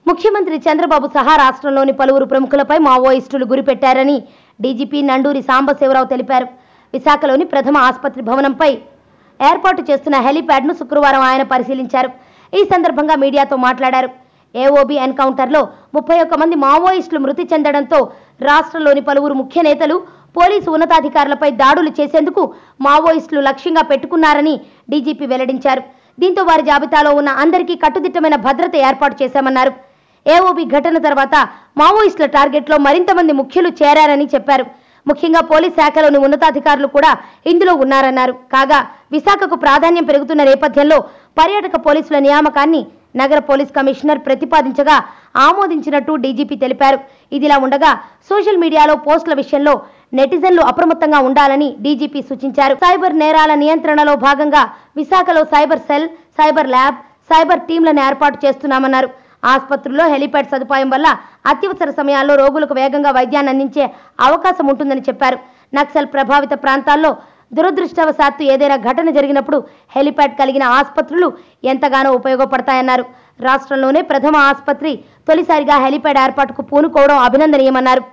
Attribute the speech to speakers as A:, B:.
A: ముఖ్యమంత్రి చంద్రబాబు సహా రాష్ట్రంలోని పలువురు ప్రముఖులపై మావోయిస్టులు గురిపెట్టారని డీజీపీ నండూరి సాంబశివరావు తెలిపారు. విశాఖలోని ప్రథమ ఆసుపత్రి భవనంపై ఏర్పాటు చేస్తున్న హెలీప్యాడ్ను శుక్రవారం ఆయన పరిశీలించారు. ఈ సందర్భంగా మీడియాతో మాట్లాడారు. ఏఓబీ ఎన్కౌంటర్లో 31 మంది మావోయిస్టులు మృతి చెందడంతో రాష్ట్రంలోని పలువురు ముఖ్య నేతలు, పోలీసు ఉన్నతాధికారులపై దాడులు చేసేందుకు మావోయిస్టులు లక్ష్యంగా పెట్టుకున్నారని డీజీపీ వెల్లడించారు. దీంతో వారి జాబితాలో ఉన్న అందరికీ కట్టుదిట్టమైన భద్రత ఏర్పాటు చేశామన్నారు. ఏఓబీ ఘటన తర్వాత మావోయిస్టుల టార్గెట్లో మరింత మంది ముఖ్యులు చేరారని చెప్పారు. ముఖ్యంగా పోలీస్ శాఖలోని ఉన్నతాధికారులు కూడా ఇందులో ఉన్నారన్నారు. కాగా విశాఖకు ప్రాధాన్యం పెరుగుతున్న నేపథ్యంలో పర్యాటక పోలీసుల నియామకాన్ని నగర పోలీస్ కమిషనర్ ప్రతిపాదించగా ఆమోదించినట్టు డీజీపీ తెలిపారు. ఇదిలా ఉండగా సోషల్ మీడియాలో పోస్టుల విషయంలో నెటిజన్లు అప్రమత్తంగా ఉండాలని డీజీపీ సూచించారు. సైబర్ నేరాల నియంత్రణలో భాగంగా విశాఖలో cyber cell, cyber lab, cyber టీంలను ఏర్పాటు చేస్తున్నామన్నారు. ఆసుపత్రుల్లో హెలీప్యాడ్ సదుపాయం వల్ల అత్యవసర సమయాల్లో రోగులకు వేగంగా వైద్యాన్ని అందించే అవకాశం ఉంటుందని చెప్పారు. నక్సల్ ప్రభావిత ప్రాంతాల్లో దురదృష్టవశాత్తు ఏదైనా ఘటన జరిగినప్పుడు హెలీప్యాడ్ కలిగిన ఆసుపత్రులు ఎంతగానో ఉపయోగపడతాయన్నారు. రాష్ట్రంలోనే ప్రథమ ఆసుపత్రి తొలిసారిగా హెలీప్యాడ్ ఏర్పాటుకు పూనుకోవడం అభినందనీయమన్నారు.